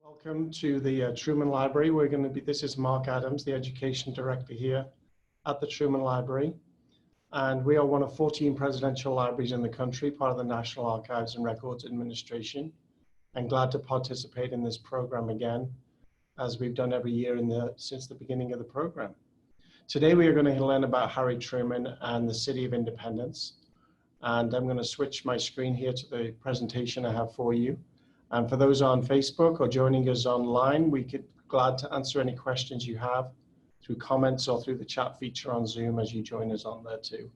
Welcome to the Truman Library. This is Mark Adams, the Education Director here at the Truman Library. And we are one of 14 presidential libraries in the country, part of the National Archives and Records Administration. I'm glad to participate in this program again, as we've done every year since the beginning of the program. Today we are going to learn about Harry Truman and the City of Independence. And I'm going to switch my screen here to the presentation I have for you. And for those on Facebook or joining us online, we could be glad to answer any questions you have through comments or through the chat feature on Zoom as you join us on there too.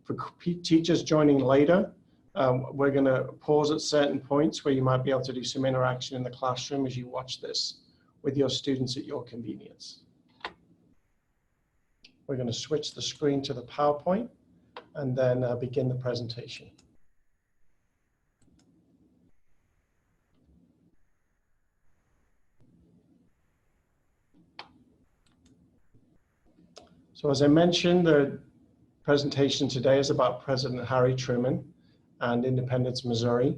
For teachers joining later, we're going to pause at certain points where you might be able to do some interaction in the classroom as you watch this with your students at your convenience. We're going to switch the screen to the PowerPoint and then begin the presentation. So as I mentioned, the presentation today is about President Harry Truman and Independence, Missouri.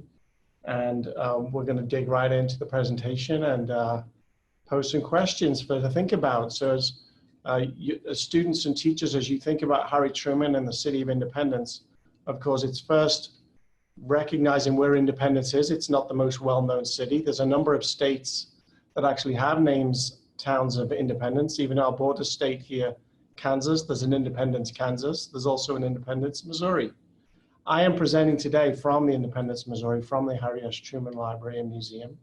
And we're going to dig right into the presentation and pose some questions for to think about. So as students and teachers, as you think about Harry Truman and the City of Independence, of course, it's first recognizing where Independence is. It's not the most well-known city. There's a number of states that actually have names, towns of independence. Even our border state here, Kansas, there's an Independence, Kansas. There's also an Independence, Missouri. I am presenting today from the Independence, Missouri, from the Harry S. Truman Library and Museum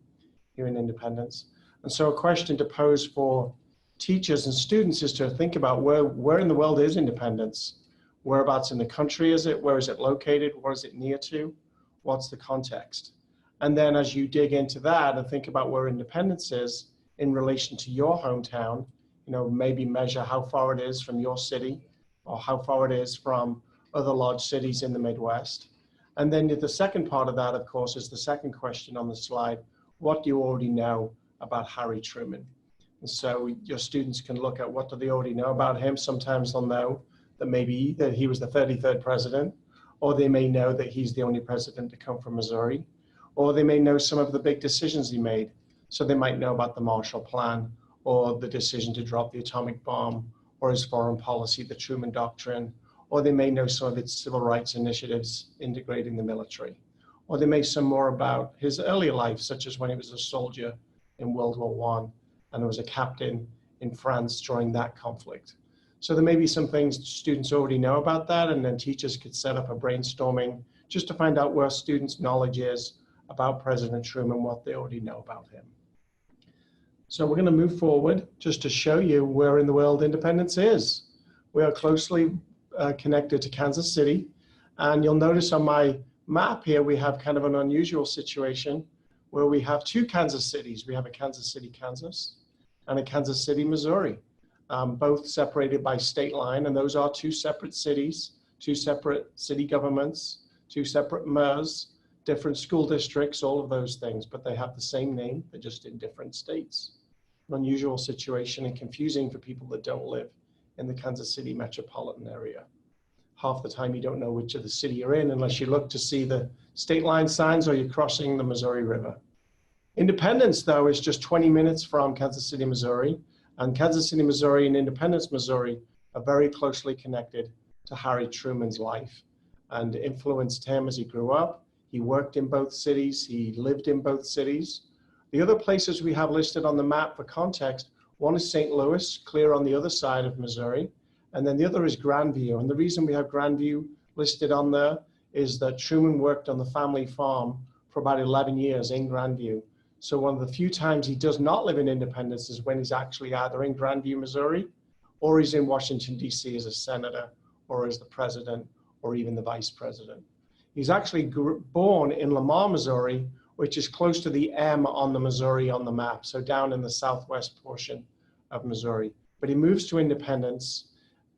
here in Independence. And so a question to pose for teachers and students is to think about where in the world is Independence? Whereabouts in the country is it? Where is it located? Where is it near to? What's the context? And then as you dig into that and think about where Independence is in relation to your hometown, maybe measure how far it is from your city or how far it is from other large cities in the Midwest. And then the second part of that, of course, is the second question on the slide. What do you already know about Harry Truman? And so your students can look at what do they already know about him. Sometimes they'll know that maybe that he was the 33rd president, or they may know that he's the only president to come from Missouri, or they may know some of the big decisions he made. So they might know about the Marshall Plan, or the decision to drop the atomic bomb, or his foreign policy, the Truman Doctrine, or they may know some of its civil rights initiatives integrating the military, or they may know some more about his earlier life, such as when he was a soldier in World War I and was a captain in France during that conflict. So there may be some things students already know about that, and then teachers could set up a brainstorming just to find out where students' knowledge is about President Truman, what they already know about him. So we're going to move forward just to show you where in the world Independence is. We are closely connected to Kansas City. And you'll notice on my map here, we have kind of an unusual situation where we have two Kansas cities. We have a Kansas City, Kansas, and a Kansas City, Missouri, both separated by state line. And those are two separate cities, two separate city governments, two separate mayors, different school districts, all of those things, but they have the same name, they're just in different states. An unusual situation and confusing for people that don't live in the Kansas City metropolitan area. Half the time you don't know which of the city you're in unless you look to see the state line signs or you're crossing the Missouri River. Independence, though, is just 20 minutes from Kansas City, Missouri, and Kansas City, Missouri and Independence, Missouri are very closely connected to Harry Truman's life and influenced him as he grew up. He worked in both cities, he lived in both cities. The other places we have listed on the map for context, one is St. Louis, clear on the other side of Missouri, and then the other is Grandview. And the reason we have Grandview listed on there is that Truman worked on the family farm for about 11 years in Grandview. So one of the few times he does not live in Independence is when he's actually either in Grandview, Missouri, or he's in Washington, D.C. as a senator, or as the president, or even the vice president. He's actually born in Lamar, Missouri, which is close to the M on the Missouri on the map, so down in the southwest portion of Missouri. But he moves to Independence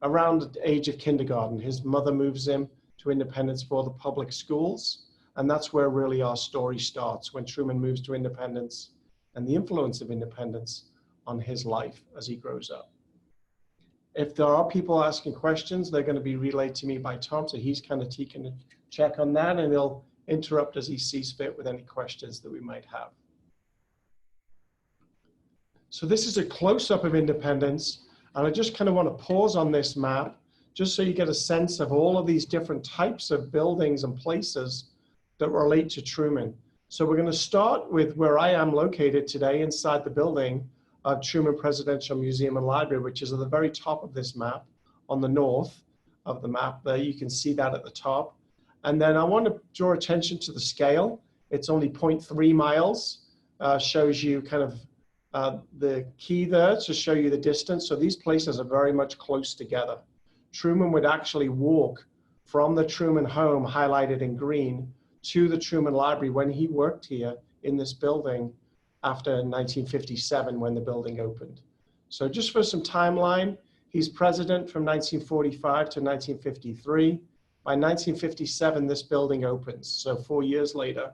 around the age of kindergarten. His mother moves him to Independence for the public schools, and that's where really our story starts, when Truman moves to Independence and the influence of Independence on his life as he grows up. If there are people asking questions, they're going to be relayed to me by Tom, so he's kind of taking a check on that, and he'll interrupt as he sees fit with any questions that we might have. So this is a close-up of Independence, and I just kind of want to pause on this map just so you get a sense of all of these different types of buildings and places that relate to Truman. So we're going to start with where I am located today inside the building of Truman Presidential Museum and Library, which is at the very top of this map on the north of the map there. You can see that at the top. And then I want to draw attention to the scale. It's only 0.3 miles, shows you kind of the key there to show you the distance. So these places are very much close together. Truman would actually walk from the Truman Home, highlighted in green, to the Truman Library when he worked here in this building after 1957 when the building opened. So just for some timeline, he's president from 1945 to 1953. By 1957, this building opens, so 4 years later.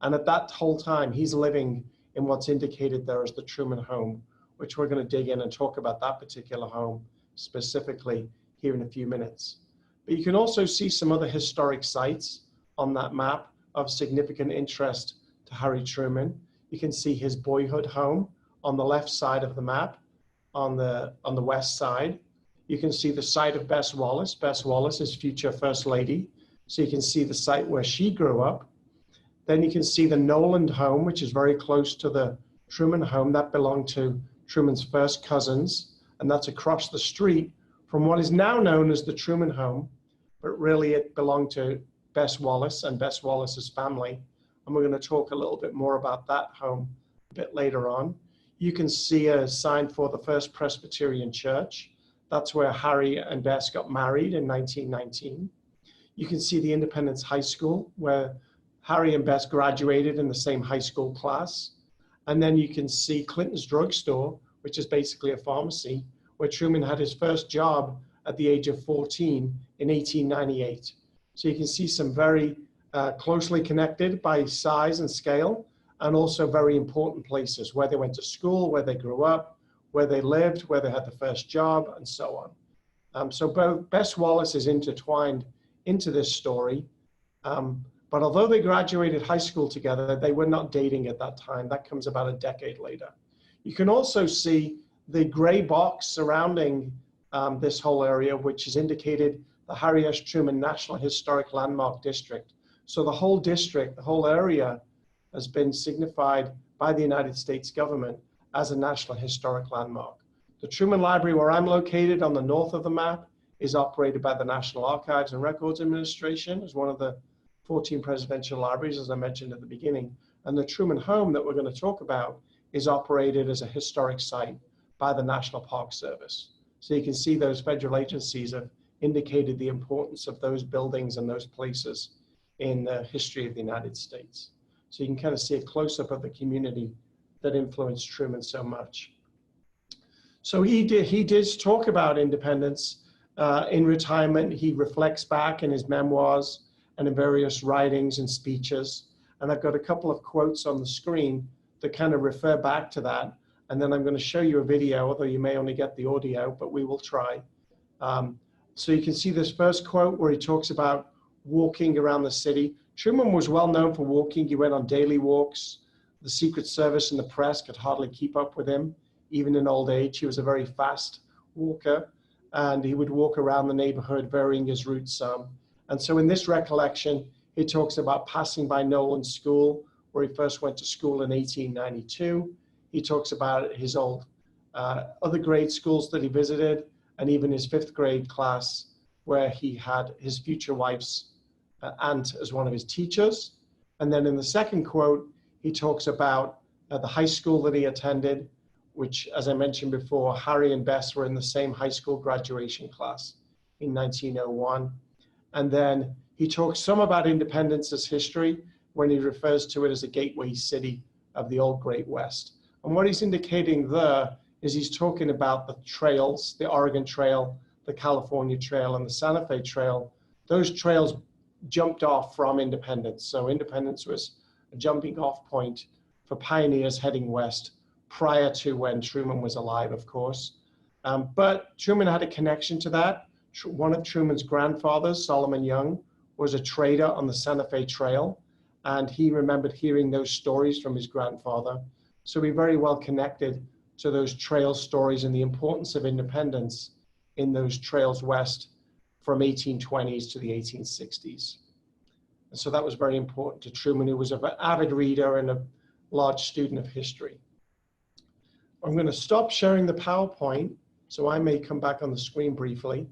And at that whole time, he's living in what's indicated there as the Truman Home, which we're going to dig in and talk about that particular home specifically here in a few minutes. But you can also see some other historic sites on that map of significant interest to Harry Truman. You can see his boyhood home on the left side of the map, on the west side. You can see the site of Bess Wallace. Bess Wallace is future First Lady. So you can see the site where she grew up. Then you can see the Noland home, which is very close to the Truman Home. That belonged to Truman's first cousins, and that's across the street from what is now known as the Truman Home, but really it belonged to Bess Wallace and Bess Wallace's family. And we're going to talk a little bit more about that home a bit later on. You can see a sign for the First Presbyterian Church. That's where Harry and Bess got married in 1919. You can see the Independence High School, where Harry and Bess graduated in the same high school class. And then you can see Clinton's Drugstore, which is basically a pharmacy, where Truman had his first job at the age of 14 in 1898. So you can see some very closely connected by size and scale, and also very important places, where they went to school, where they grew up, where they lived, where they had the first job, and so on. So both Bess Wallace is intertwined into this story. But although they graduated high school together, they were not dating at that time. That comes about a decade later. You can also see the gray box surrounding this whole area, which is indicated the Harry S. Truman National Historic Landmark District. So the whole district, the whole area has been signified by the United States government as a National Historic Landmark. The Truman Library, where I'm located on the north of the map, is operated by the National Archives and Records Administration as one of the 14 presidential libraries, as I mentioned at the beginning. And the Truman Home that we're going to talk about is operated as a historic site by the National Park Service. So you can see those federal agencies have indicated the importance of those buildings and those places in the history of the United States. So you can kind of see a close-up of the community that influenced Truman so much. So he did talk about independence in retirement. He reflects back in his memoirs and in various writings and speeches. And I've got a couple of quotes on the screen that kind of refer back to that. And then I'm going to show you a video, although you may only get the audio, but we will try. So you can see this first quote where he talks about walking around the city. Truman was well known for walking. He went on daily walks. The Secret Service and the press could hardly keep up with him, even in old age. He was a very fast walker, and he would walk around the neighborhood, varying his routes some. And so in this recollection, he talks about passing by Nolan School, where he first went to school in 1892. He talks about his old other grade schools that he visited, and even his 5th grade class, where he had his future wife's aunt as one of his teachers. And then in the second quote, he talks about the high school that he attended, which, as I mentioned before, Harry and Bess were in the same high school graduation class in 1901. And then he talks some about independence as history when he refers to it as a gateway city of the old Great West. And what he's indicating there is he's talking about the trails, the Oregon Trail, the California Trail, and the Santa Fe Trail. Those trails jumped off from Independence. So Independence was a jumping off point for pioneers heading west prior to when Truman was alive, of course. But Truman had a connection to that. One of Truman's grandfathers, Solomon Young, was a trader on the Santa Fe Trail, and he remembered hearing those stories from his grandfather. So he very well connected to those trail stories and the importance of independence in those trails west from 1820s to the 1860s. And so that was very important to Truman, who was an avid reader and a large student of history. I'm going to stop sharing the PowerPoint, so I may come back on the screen briefly.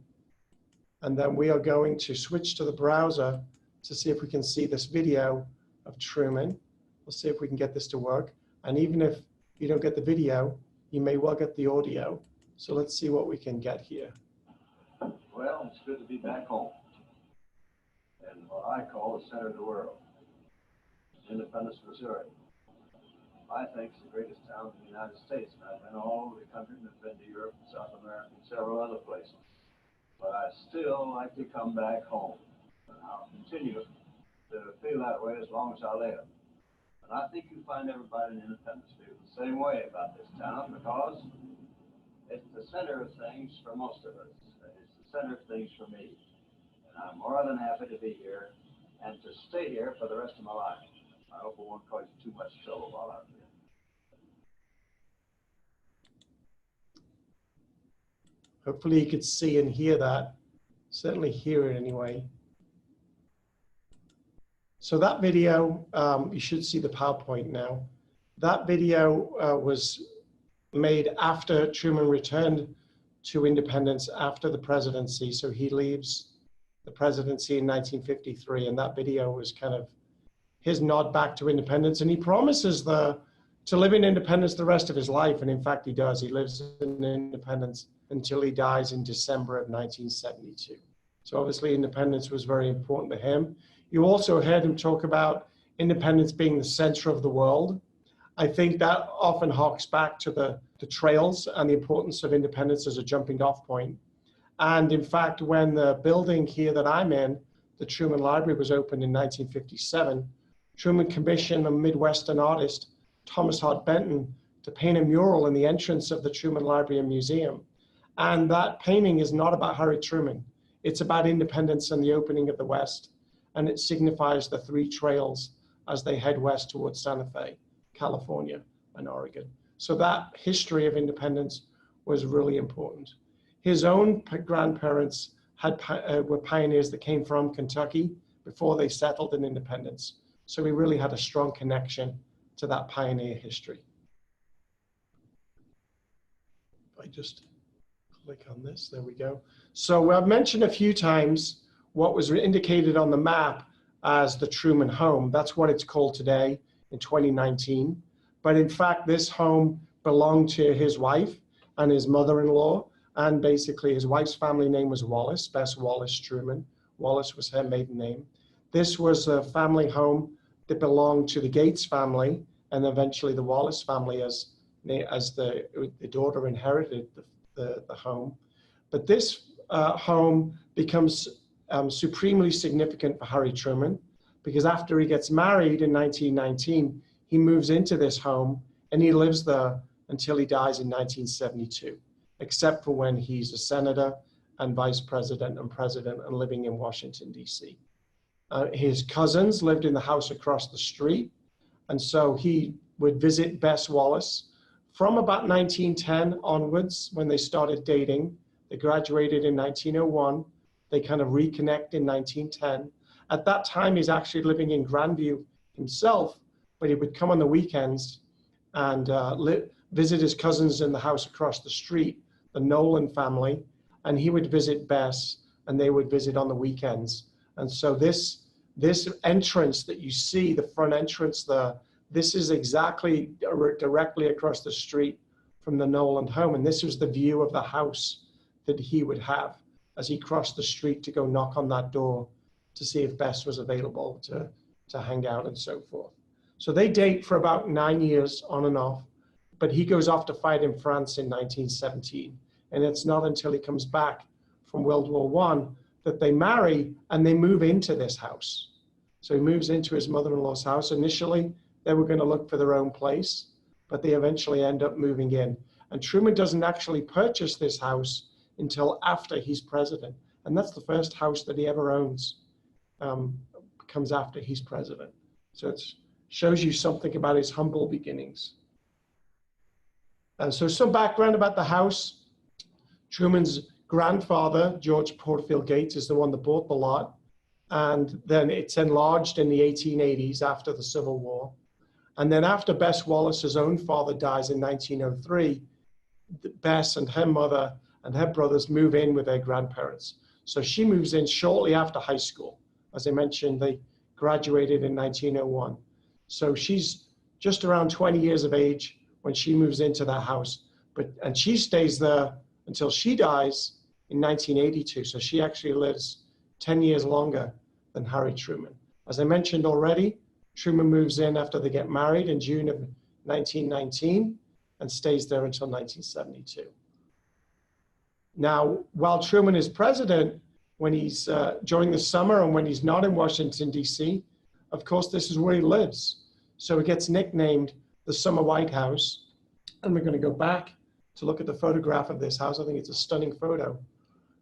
And then we are going to switch to the browser to see if we can see this video of Truman. We'll see if we can get this to work. And even if you don't get the video, you may well get the audio. So let's see what we can get here. Well, it's good to be back home in what I call the center of the world, Independence, Missouri. I think it's the greatest town in the United States, and I've been all over the country and I've been to Europe and South America and several other places. But I still like to come back home, and I'll continue to feel that way as long as I live. And I think you find everybody in Independence feels the same way about this town, because it's the center of things for most of us. It's the center of things for me. And I'm more than happy to be here and to stay here for the rest of my life. I hope it won't cause you too much trouble while I'm here. Hopefully you could see and hear that. Certainly hear it anyway. So that video, you should see the PowerPoint now. That video was made after Truman returned to independence after the presidency. So he leaves the presidency in 1953, and that video was kind of his nod back to independence. And he promises to live in independence the rest of his life. And in fact, he does. He lives in independence until he dies in December of 1972. So obviously independence was very important to him. You also heard him talk about independence being the center of the world. I think that often harks back to the trails and the importance of independence as a jumping off point. And in fact, when the building here that I'm in, the Truman Library, was opened in 1957, Truman commissioned a Midwestern artist, Thomas Hart Benton, to paint a mural in the entrance of the Truman Library and Museum. And that painting is not about Harry Truman. It's about independence and the opening of the West. And it signifies the three trails as they head west towards Santa Fe, California, and Oregon. So that history of independence was really important. His own grandparents were pioneers that came from Kentucky before they settled in independence. So he really had a strong connection to that pioneer history. If I just click on this, there we go. So I've mentioned a few times what was indicated on the map as the Truman Home. That's what it's called today in 2019. But in fact, this home belonged to his wife and his mother-in-law. And basically his wife's family name was Wallace, Bess Wallace Truman. Wallace was her maiden name. This was a family home that belonged to the Gates family and eventually the Wallace family as the daughter inherited the home. But this home becomes supremely significant for Harry Truman, because after he gets married in 1919, he moves into this home and he lives there until he dies in 1972, except for when he's a senator and vice president and president and living in Washington, D.C. His cousins lived in the house across the street, and so he would visit Bess Wallace from about 1910 onwards when they started dating. They graduated in 1901. They kind of reconnect in 1910. At that time, he's actually living in Grandview himself, but he would come on the weekends and visit his cousins in the house across the street, the Nolan family, and he would visit Bess, and they would visit on the weekends. And so this entrance that you see, the front entrance there, this is exactly directly across the street from the Nolan home, and this was the view of the house that he would have as he crossed the street to go knock on that door to see if Bess was available to hang out and so forth. So they date for about 9 years on and off, but he goes off to fight in France in 1917. And it's not until he comes back from World War I that they marry and they move into this house. So he moves into his mother-in-law's house. Initially, they were going to look for their own place, but they eventually end up moving in. And Truman doesn't actually purchase this house until after he's president. And that's the first house that he ever owns, comes after he's president. So it shows you something about his humble beginnings. So some background about the house. Truman's grandfather, George Porterfield Gates, is the one that bought the lot. And then it's enlarged in the 1880s after the Civil War. And then after Bess Wallace's own father dies in 1903, Bess and her mother and her brothers move in with their grandparents. So she moves in shortly after high school. As I mentioned, they graduated in 1901. So she's just around 20 years of age when she moves into that house. And she stays there until she dies in 1982. So she actually lives 10 years longer than Harry Truman. As I mentioned already, Truman moves in after they get married in June of 1919 and stays there until 1972. Now, while Truman is president, when he's during the summer and when he's not in Washington, D.C., of course, this is where he lives. So it gets nicknamed the Summer White House. And we're going to go back to look at the photograph of this house. I think it's a stunning photo.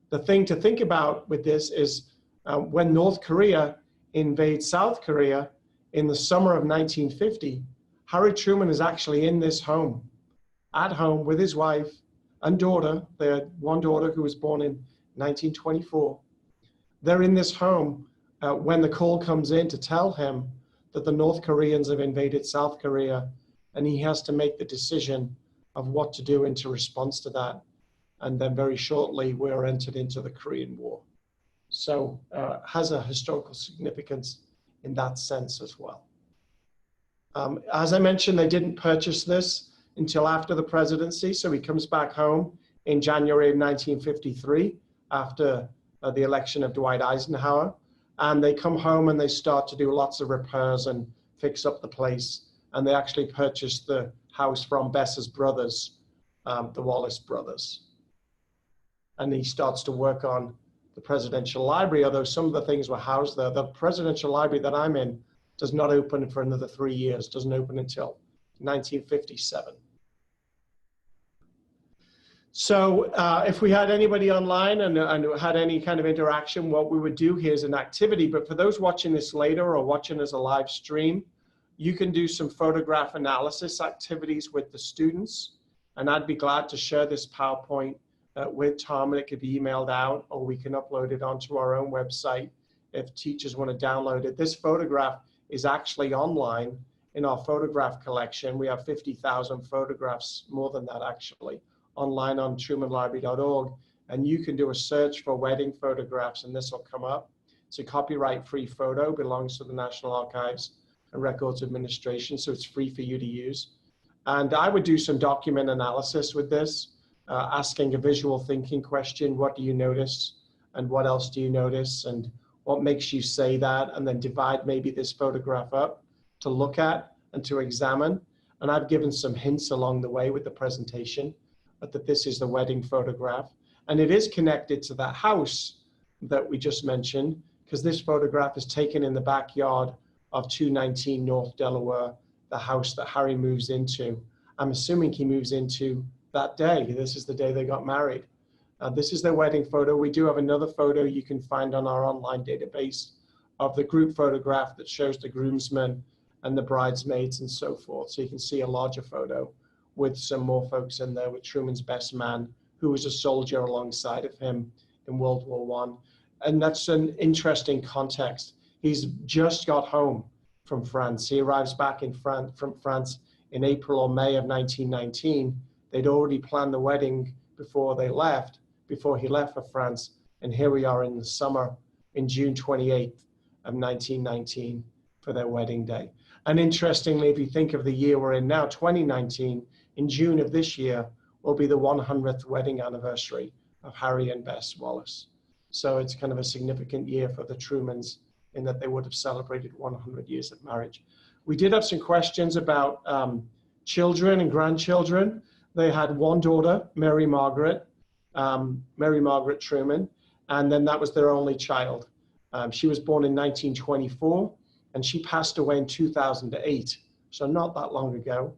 The thing to think about with this is when North Korea invades South Korea in the summer of 1950, Harry Truman is actually in this home, at home with his wife and daughter. They had one daughter who was born in 1924. They're in this home when the call comes in to tell him that the North Koreans have invaded South Korea, and he has to make the decision of what to do into response to that. And then very shortly, we're entered into the Korean War. So has a historical significance in that sense as well. As I mentioned, they didn't purchase this until after the presidency. So he comes back home in January of 1953 after the election of Dwight Eisenhower. And they come home and they start to do lots of repairs and fix up the place. And they actually purchased the house from Bess's brothers, the Wallace brothers. And he starts to work on the Presidential Library, although some of the things were housed there. The Presidential Library that I'm in does not open for another 3 years, doesn't open until 1957. So if we had anybody online and had any kind of interaction, what we would do here is an activity. But for those watching this later or watching as a live stream, you can do some photograph analysis activities with the students. And I'd be glad to share this PowerPoint with Tom, and it could be emailed out, or we can upload it onto our own website if teachers want to download it. This photograph is actually online in our photograph collection. We have 50,000 photographs, more than that actually, online on trumanlibrary.org. And you can do a search for wedding photographs, and this will come up. It's a copyright-free photo, belongs to the National Archives and Records Administration, so it's free for you to use. And I would do some document analysis with this, asking a visual thinking question. What do you notice? And what else do you notice? And what makes you say that? And then divide maybe this photograph up to look at and to examine. And I've given some hints along the way with the presentation, but that this is the wedding photograph. And it is connected to that house that we just mentioned, because this photograph is taken in the backyard of 219 North Delaware, the house that Harry moves into. I'm assuming he moves into that day. This is the day they got married. This is their wedding photo. We do have another photo you can find on our online database of the group photograph that shows the groomsmen and the bridesmaids and so forth. So you can see a larger photo with some more folks in there, with Truman's best man, who was a soldier alongside of him in World War I. And that's an interesting context. He's just got home from France. He arrives back in from France in April or May of 1919. They'd already planned the wedding before he left for France. And here we are in the summer, in June 28th of 1919 for their wedding day. And interestingly, if you think of the year we're in now, 2019, in June of this year will be the 100th wedding anniversary of Harry and Bess Wallace. So it's kind of a significant year for the Trumans in that they would have celebrated 100 years of marriage. We did have some questions about children and grandchildren. They had one daughter, Mary Margaret Truman, and then that was their only child. She was born in 1924, and she passed away in 2008, so not that long ago.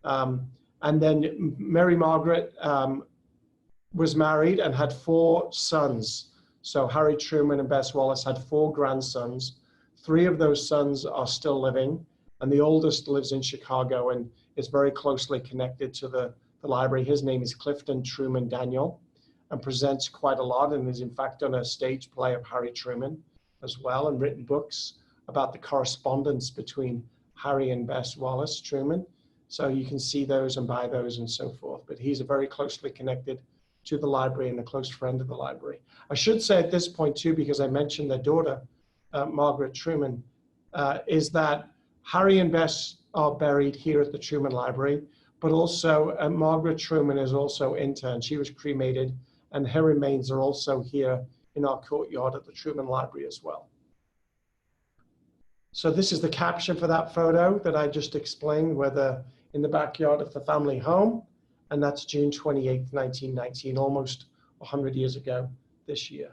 And then Mary Margaret was married and had 4 sons. So Harry Truman and Bess Wallace had 4 grandsons. 3 of those sons are still living, and the oldest lives in Chicago and is very closely connected to the the library. His name is Clifton Truman Daniel, and presents quite a lot, and has in fact done a stage play of Harry Truman as well, and written books about the correspondence between Harry and Bess Wallace Truman. So you can see those and buy those and so forth. But he's very closely connected to the library and a close friend of the library. I should say at this point too, because I mentioned their daughter, Margaret Truman, is that Harry and Bess are buried here at the Truman Library, but also Margaret Truman is also interned. She was cremated, and her remains are also here in our courtyard at the Truman Library as well. So this is the caption for that photo that I just explained, where in the backyard of the family home, and that's June 28th, 1919, almost 100 years ago this year.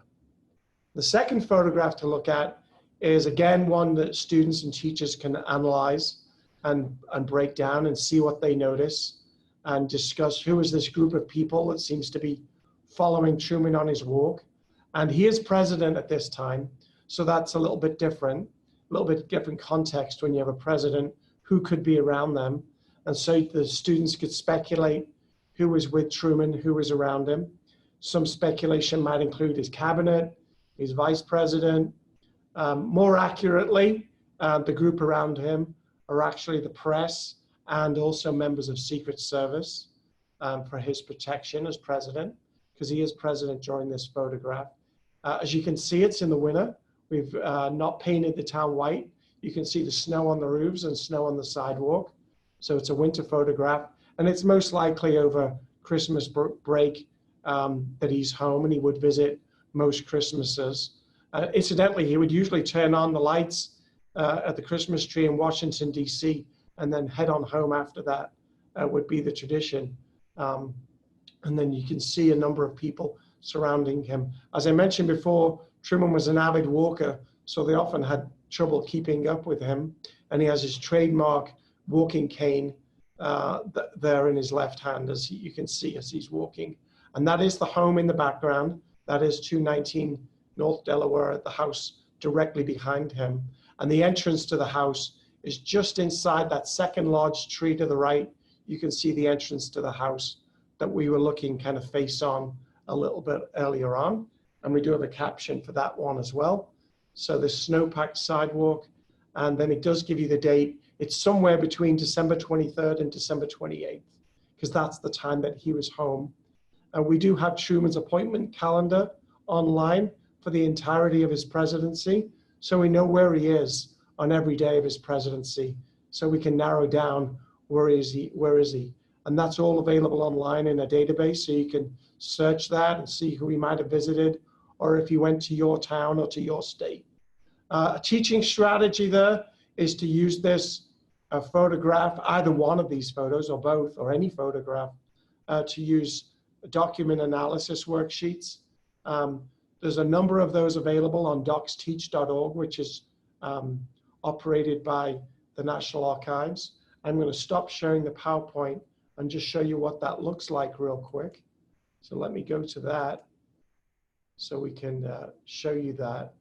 The second photograph to look at is, again, one that students and teachers can analyze and break down and see what they notice and discuss who is this group of people that seems to be following Truman on his walk. And he is president at this time, so that's a little bit different context when you have a president who could be around them. And so the students could speculate who was with Truman, who was around him. Some speculation might include his cabinet, his vice president. More accurately, the group around him are actually the press and also members of Secret Service for his protection as president, because he is president during this photograph. As you can see, it's in the winter. We've not painted the town white. You can see the snow on the roofs and snow on the sidewalk. So it's a winter photograph, and it's most likely over Christmas break that he's home, and he would visit most Christmases. Incidentally, he would usually turn on the lights at the Christmas tree in Washington, D.C., and then head on home after that would be the tradition. And then you can see a number of people surrounding him. As I mentioned before, Truman was an avid walker, so they often had trouble keeping up with him. And he has his trademark walking cane there in his left hand, as you can see as he's walking. And that is the home in the background. That is 219 North Delaware, the house directly behind him. And the entrance to the house is just inside that second large tree to the right. You can see the entrance to the house that we were looking kind of face on a little bit earlier on. And we do have a caption for that one as well. So this snow-packed sidewalk, and then it does give you the date. It's somewhere between December 23rd and December 28th, because that's the time that he was home. And we do have Truman's appointment calendar online for the entirety of his presidency. So we know where he is on every day of his presidency. So we can narrow down where is he. And that's all available online in a database. So you can search that and see who he might have visited, or if he went to your town or to your state. A teaching strategy there is to use this photograph, either one of these photos or both, or any photograph, to use document analysis worksheets. There's a number of those available on docsteach.org, which is operated by the National Archives. I'm going to stop sharing the PowerPoint and just show you what that looks like real quick. So let me go to that so we can show you that.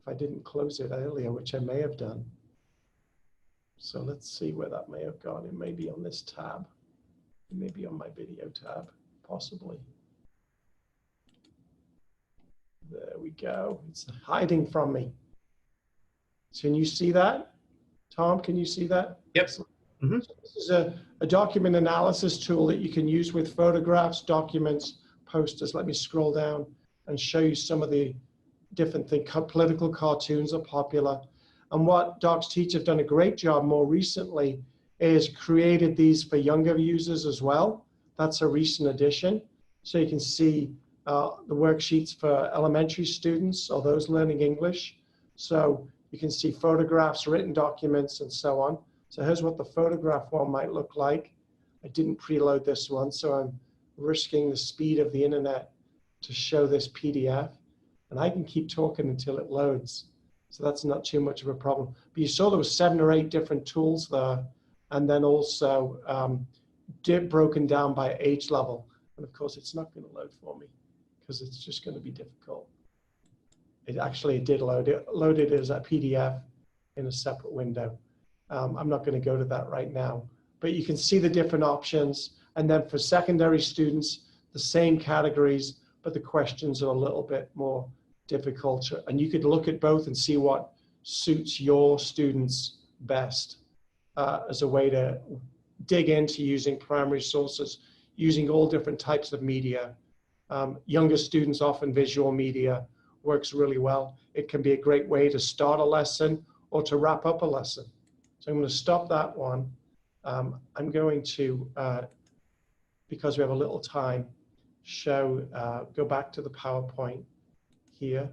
If I didn't close it earlier, which I may have done. So let's see where that may have gone. It may be on this tab. It may be on my video tab, possibly. There we go. It's hiding from me. So can you see that? Tom, can you see that? Yep. Mm-hmm. So this is a document analysis tool that you can use with photographs, documents, posters. Let me scroll down and show you some of the different things. Political cartoons are popular. And what DocsTeach have done a great job more recently is created these for younger users as well. That's a recent addition. So you can see the worksheets for elementary students or those learning English. So you can see photographs, written documents, and so on. So here's what the photograph one might look like. I didn't preload this one, so I'm risking the speed of the internet to show this PDF. And I can keep talking until it loads. So that's not too much of a problem. But you saw there was 7 or 8 different tools there, and then also broken down by age level. And of course, it's not going to load for me because it's just going to be difficult. It actually did load. It loaded as a PDF in a separate window. I'm not going to go to that right now. But you can see the different options. And then for secondary students, the same categories, but the questions are a little bit more difficult. And you could look at both and see what suits your students best as a way to dig into using primary sources, using all different types of media. Younger students, often visual media works really well. It can be a great way to start a lesson or to wrap up a lesson. So I'm going to stop that one. I'm going to, because we have a little time, go back to the PowerPoint here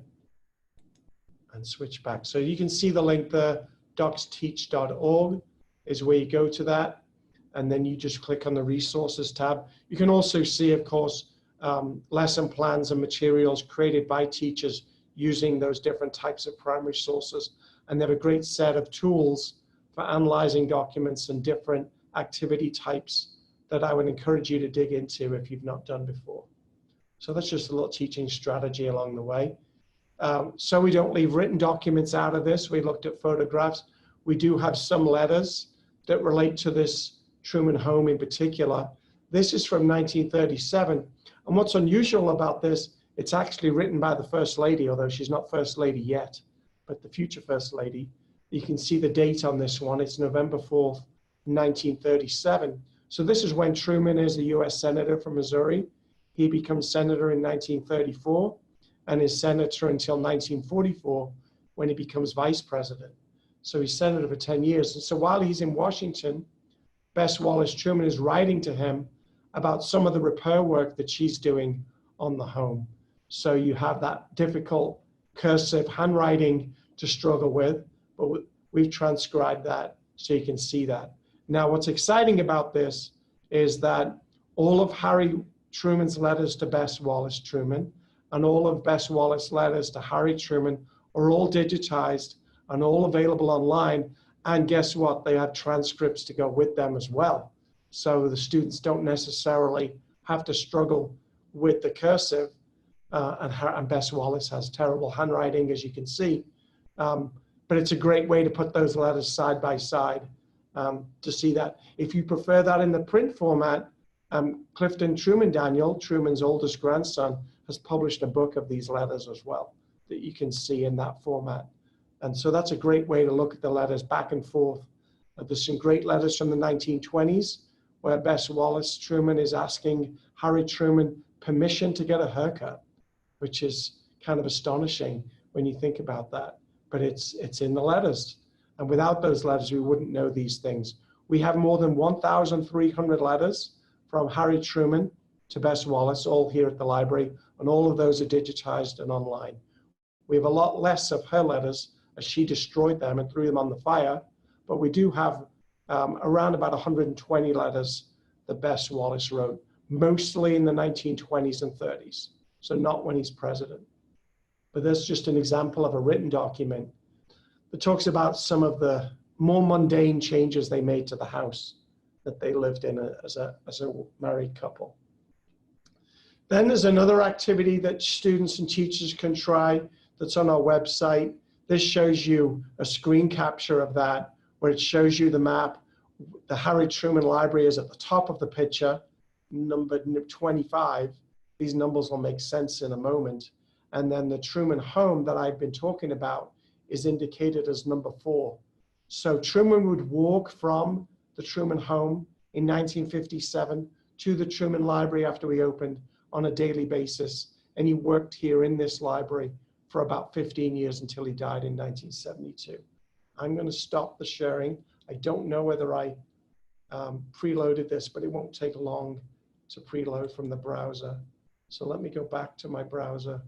and switch back. So you can see the link there, docsteach.org is where you go to that. And then you just click on the resources tab. You can also see, of course, lesson plans and materials created by teachers using those different types of primary sources. And they have a great set of tools for analyzing documents and different activity types that I would encourage you to dig into if you've not done before. So that's just a little teaching strategy along the way. So we don't leave written documents out of this. We looked at photographs. We do have some letters that relate to this Truman Home in particular. This is from 1937. And what's unusual about this, it's actually written by the First Lady, although she's not First Lady yet, but the future First Lady. You can see the date on this one. It's November 4th, 1937. So this is when Truman is a US Senator from Missouri. He becomes Senator in 1934 and is Senator until 1944 when he becomes Vice President. So he's Senator for 10 years. And so while he's in Washington, Bess Wallace Truman is writing to him about some of the repair work that she's doing on the home. So you have that difficult cursive handwriting to struggle with, but we've transcribed that so you can see that. Now, what's exciting about this is that all of Harry Truman's letters to Bess Wallace Truman and all of Bess Wallace's letters to Harry Truman are all digitized and all available online. And guess what? They have transcripts to go with them as well. So the students don't necessarily have to struggle with the cursive. And Bess Wallace has terrible handwriting, as you can see. But it's a great way to put those letters side by side to see that. If you prefer that in the print format, Clifton Truman Daniel, Truman's oldest grandson, has published a book of these letters as well that you can see in that format. And so that's a great way to look at the letters back and forth. There's some great letters from the 1920s where Bess Wallace Truman is asking Harry Truman permission to get a haircut, which is kind of astonishing when you think about that. But it's in the letters. And without those letters, we wouldn't know these things. We have more than 1,300 letters from Harry Truman to Bess Wallace, all here at the library, and all of those are digitized and online. We have a lot less of her letters as she destroyed them and threw them on the fire, but we do have around about 120 letters that Bess Wallace wrote, mostly in the 1920s and 30s, so not when he's president. But that's just an example of a written document that talks about some of the more mundane changes they made to the house that they lived in as a married couple. Then there's another activity that students and teachers can try that's on our website. This shows you a screen capture of that, where it shows you the map. The Harry Truman Library is at the top of the picture, number 25. These numbers will make sense in a moment. And then the Truman Home that I've been talking about is indicated as number 4. So Truman would walk from the Truman Home in 1957 to the Truman Library after we opened on a daily basis. And he worked here in this library for about 15 years until he died in 1972. I'm going to stop the sharing. I don't know whether I preloaded this, but it won't take long to preload from the browser. So let me go back to my browser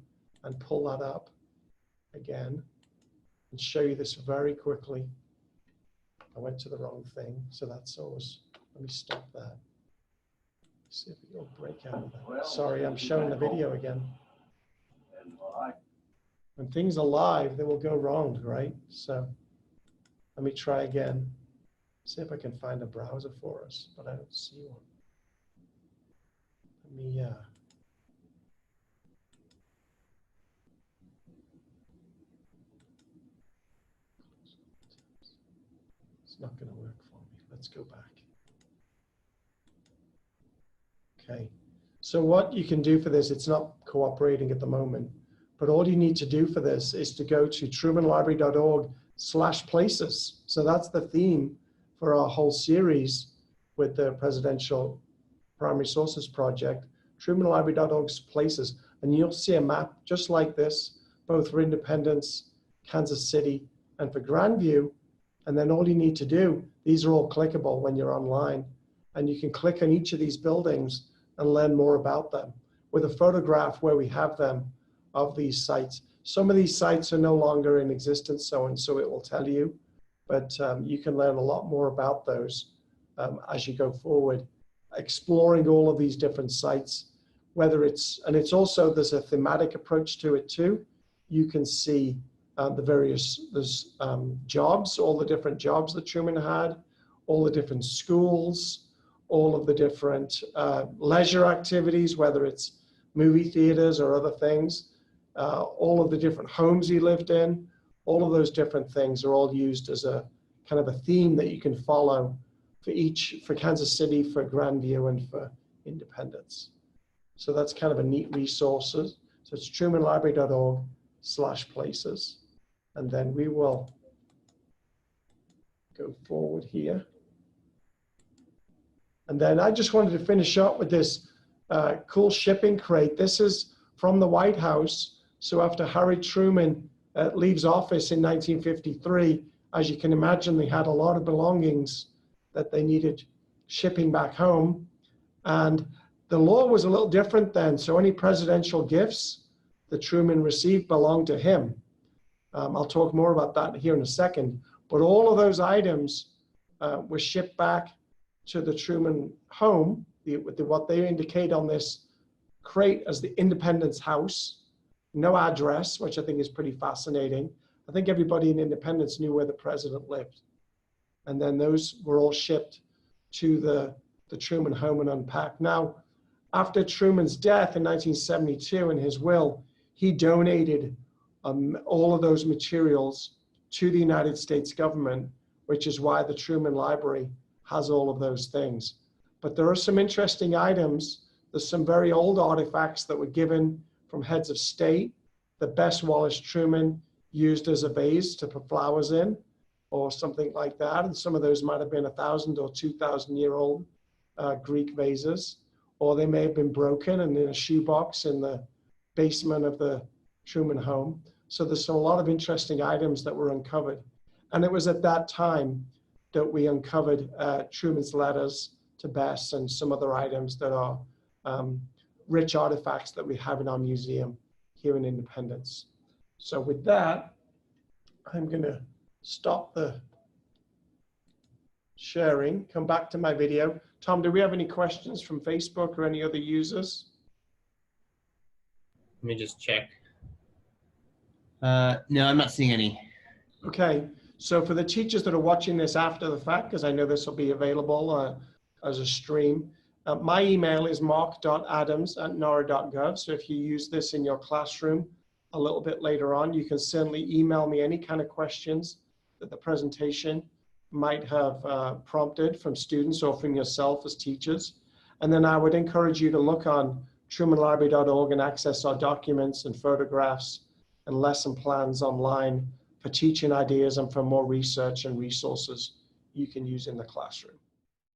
and pull that up again and show you this very quickly. I went to the wrong thing, so that's always, let me stop that. See if it'll break out of that. Well, sorry, I'm showing the video again. And When things are live, they will go wrong, right? So let me try again. See if I can find a browser for us, but I don't see one. Let me, it's not going to work for me. Let's go back. Okay, so what you can do for this, it's not cooperating at the moment, but all you need to do for this is to go to trumanlibrary.org/places. So that's the theme for our whole series with the Presidential Primary Sources Project, trumanlibrary.org/places, and you'll see a map just like this, both for Independence, Kansas City, and for Grandview. And then all you need to do, these are all clickable when you're online, and you can click on each of these buildings and learn more about them with a photograph where we have them of these sites. Some of these sites are no longer in existence, so it will tell you, but you can learn a lot more about those as you go forward, exploring all of these different sites, whether it's also, there's a thematic approach to it too. You can see the various, there's jobs, all the different jobs that Truman had, all the different schools, all of the different leisure activities, whether it's movie theaters or other things, all of the different homes he lived in, all of those different things are all used as a kind of a theme that you can follow for Kansas City, for Grandview, and for Independence. So that's kind of a neat resource. So it's trumanlibrary.org/places. And then we will go forward here. And then I just wanted to finish up with this cool shipping crate. This is from the White House. So after Harry Truman leaves office in 1953, as you can imagine, they had a lot of belongings that they needed shipping back home. And the law was a little different then. So any presidential gifts that Truman received belonged to him. I'll talk more about that here in a second. But all of those items were shipped back to the Truman home, what they indicate on this crate as the Independence House. No address, which I think is pretty fascinating. I think everybody in Independence knew where the president lived. And then those were all shipped to the Truman home and unpacked. Now, after Truman's death in 1972 in his will, he donated all of those materials to the United States government, which is why the Truman Library has all of those things. But there are some interesting items. There's some very old artifacts that were given from heads of state. The Bess Wallace Truman used as a vase to put flowers in, or something like that. And some of those might have been 1,000 or 2,000-year-old Greek vases, or they may have been broken and in a shoebox in the basement of the Truman home. So there's a lot of interesting items that were uncovered. And it was at that time that we uncovered Truman's letters to Bess and some other items that are rich artifacts that we have in our museum here in Independence. So with that, I'm gonna stop the sharing, come back to my video. Tom, do we have any questions from Facebook or any other users? Let me just check. No, I'm not seeing any. Okay. So for the teachers that are watching this after the fact, because I know this will be available as a stream, my email is mark.adams@nara.gov. So if you use this in your classroom a little bit later on, you can certainly email me any kind of questions that the presentation might have prompted from students or from yourself as teachers. And then I would encourage you to look on trumanlibrary.org and access our documents and photographs and lesson plans online for teaching ideas and for more research and resources you can use in the classroom.